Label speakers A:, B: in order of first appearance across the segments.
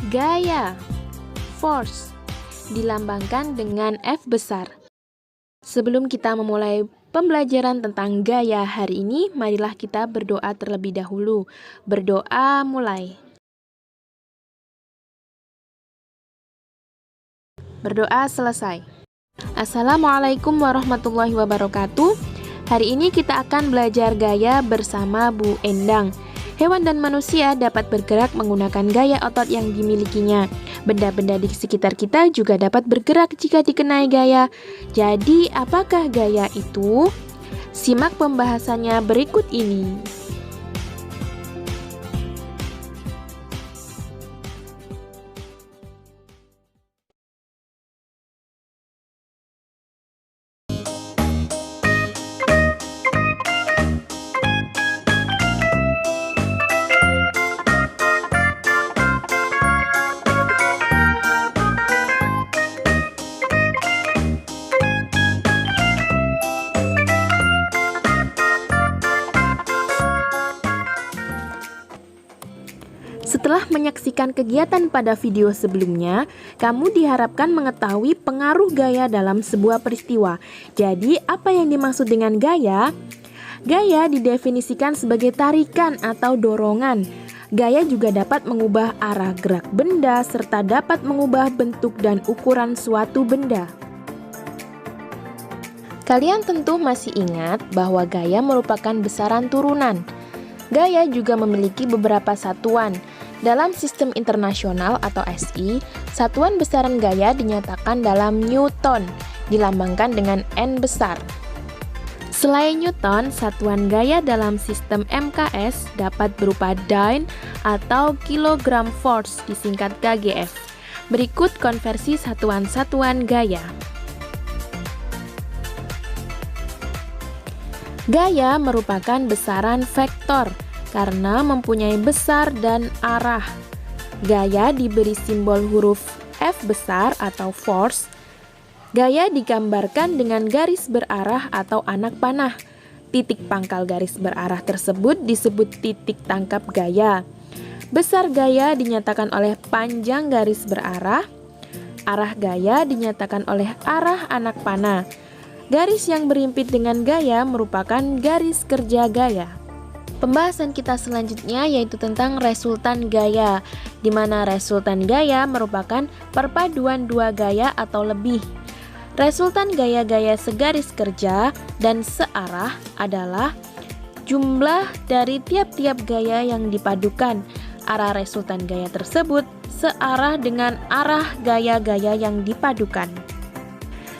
A: Gaya, force, dilambangkan dengan F besar. Sebelum kita memulai pembelajaran tentang gaya hari ini, marilah kita berdoa terlebih dahulu. Berdoa mulai. Berdoa selesai. Assalamualaikum warahmatullahi wabarakatuh. Hari ini kita akan belajar gaya bersama Bu Endang. Hewan dan manusia dapat bergerak menggunakan gaya otot yang dimilikinya. Benda-benda di sekitar kita juga dapat bergerak jika dikenai gaya. Jadi, apakah gaya itu? Simak pembahasannya berikut ini. Setelah menyaksikan kegiatan pada video sebelumnya, kamu diharapkan mengetahui pengaruh gaya dalam sebuah peristiwa. Jadi, apa yang dimaksud dengan gaya? Gaya didefinisikan sebagai tarikan atau dorongan. Gaya juga dapat mengubah arah gerak benda serta dapat mengubah bentuk dan ukuran suatu benda. Kalian tentu masih ingat bahwa gaya merupakan besaran turunan. Gaya juga memiliki beberapa satuan. Dalam sistem internasional atau SI, satuan besaran gaya dinyatakan dalam Newton, dilambangkan dengan N besar. Selain Newton, satuan gaya dalam sistem MKS dapat berupa Dyne atau kilogram force, disingkat KGF. Berikut konversi satuan-satuan gaya. Gaya merupakan besaran vektor karena mempunyai besar dan arah. Gaya diberi simbol huruf F besar atau force. Gaya digambarkan dengan garis berarah atau anak panah. Titik pangkal garis berarah tersebut disebut titik tangkap gaya. Besar gaya dinyatakan oleh panjang garis berarah. Arah gaya dinyatakan oleh arah anak panah. Garis yang berimpit dengan gaya merupakan garis kerja gaya. Pembahasan kita selanjutnya yaitu tentang resultan gaya, di mana resultan gaya merupakan perpaduan dua gaya atau lebih. Resultan gaya-gaya segaris kerja dan searah adalah jumlah dari tiap-tiap gaya yang dipadukan. Arah resultan gaya tersebut searah dengan arah gaya-gaya yang dipadukan.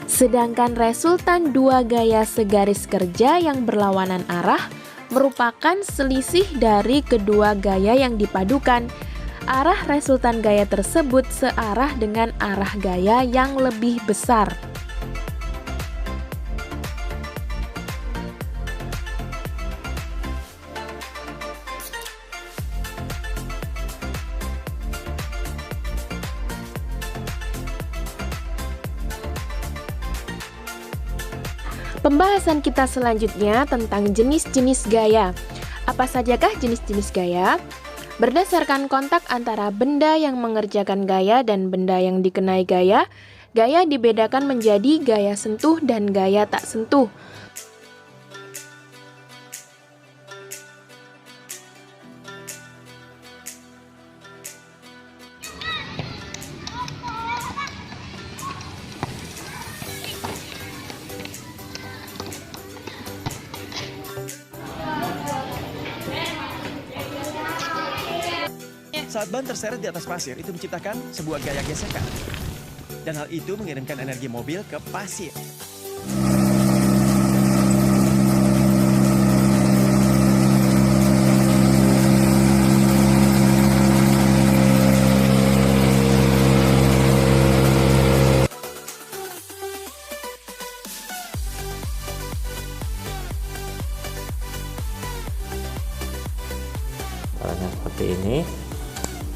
A: Sedangkan resultan dua gaya segaris kerja yang berlawanan arah merupakan selisih dari kedua gaya yang dipadukan. Arah resultan gaya tersebut searah dengan arah gaya yang lebih besar. Pembahasan kita selanjutnya tentang jenis-jenis gaya. Apa sajakah jenis-jenis gaya? Berdasarkan kontak antara benda yang mengerjakan gaya dan benda yang dikenai gaya, gaya dibedakan menjadi gaya sentuh dan gaya tak sentuh.
B: Saat ban terseret di atas pasir, itu menciptakan sebuah gaya gesekan. Dan hal itu mengirimkan energi mobil ke pasir.
C: Caranya seperti ini.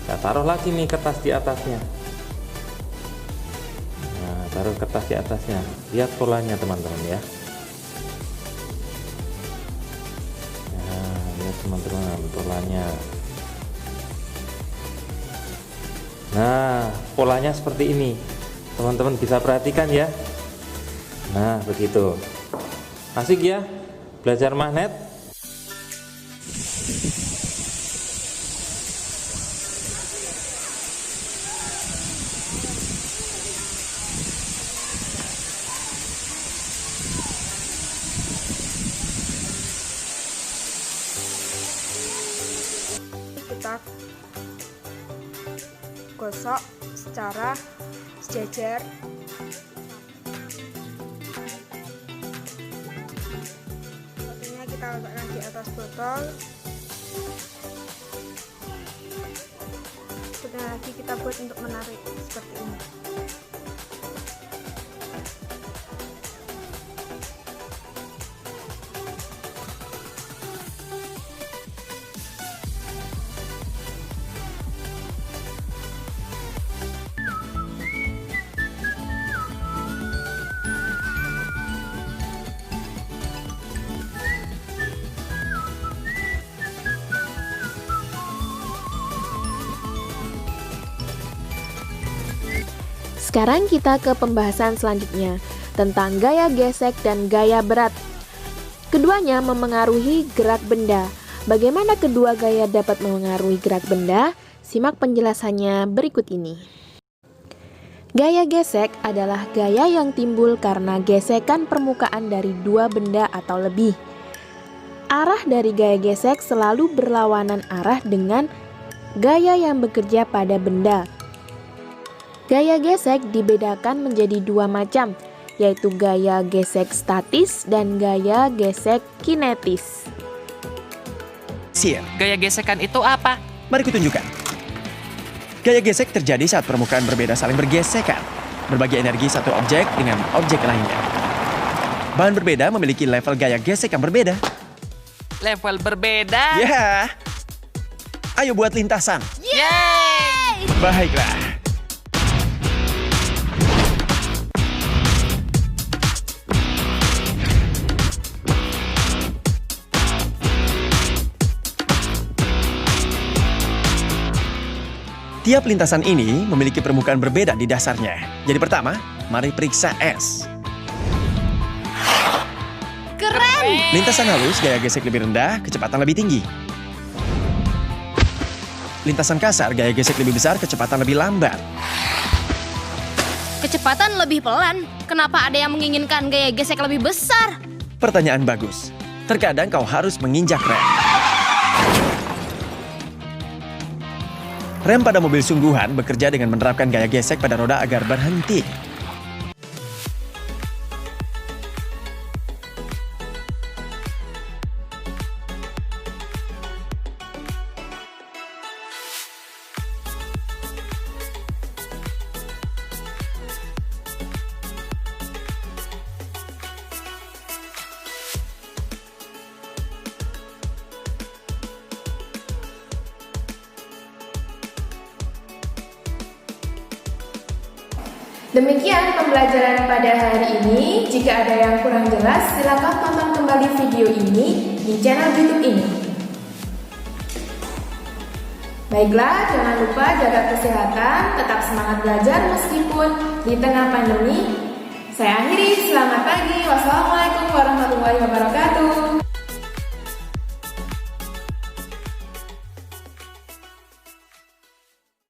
C: Kita taruh lagi nih kertas di atasnya. Nah, taruh kertas di atasnya. Lihat polanya teman-teman ya. Nah, lihat teman-teman polanya. Nah, polanya seperti ini. Teman-teman bisa perhatikan ya. Nah, begitu. Asik ya belajar magnet.
D: Kita gosok secara sejajar. Satunya kita letakkan di atas botol. Satunya lagi kita buat untuk menarik seperti ini.
A: Sekarang kita ke pembahasan selanjutnya tentang gaya gesek dan gaya berat. Keduanya memengaruhi gerak benda. Bagaimana kedua gaya dapat memengaruhi gerak benda? Simak penjelasannya berikut ini. Gaya gesek adalah gaya yang timbul karena gesekan permukaan dari dua benda atau lebih. Arah dari gaya gesek selalu berlawanan arah dengan gaya yang bekerja pada benda. Gaya gesek dibedakan menjadi dua macam, yaitu gaya gesek statis dan gaya gesek kinetis.
B: Sir,
E: Gaya gesekan itu apa?
B: mari kutunjukkan. Gaya gesek terjadi saat permukaan berbeda saling bergesekan, berbagi energi satu objek dengan objek lainnya. Bahan berbeda memiliki level gaya gesek yang berbeda.
E: Level berbeda?
B: Ya, ayo buat lintasan.
E: Yeay!
B: Baiklah. Tiap lintasan ini memiliki permukaan berbeda di dasarnya. Jadi pertama, mari periksa S.
E: Keren!
B: Lintasan halus gaya gesek lebih rendah, kecepatan lebih tinggi. Lintasan kasar gaya gesek lebih besar, kecepatan lebih lambat.
F: Kecepatan lebih pelan. Kenapa ada yang menginginkan gaya gesek lebih besar?
B: Pertanyaan bagus. Terkadang kau harus menginjak rem. Rem pada mobil sungguhan bekerja dengan menerapkan gaya gesek pada roda agar berhenti.
A: Demikian pembelajaran pada hari ini. Jika ada yang kurang jelas, silakan tonton kembali video ini di channel YouTube ini. Baiklah, jangan lupa jaga kesehatan, tetap semangat belajar meskipun di tengah pandemi. Saya akhiri, selamat pagi. Wassalamualaikum warahmatullahi wabarakatuh.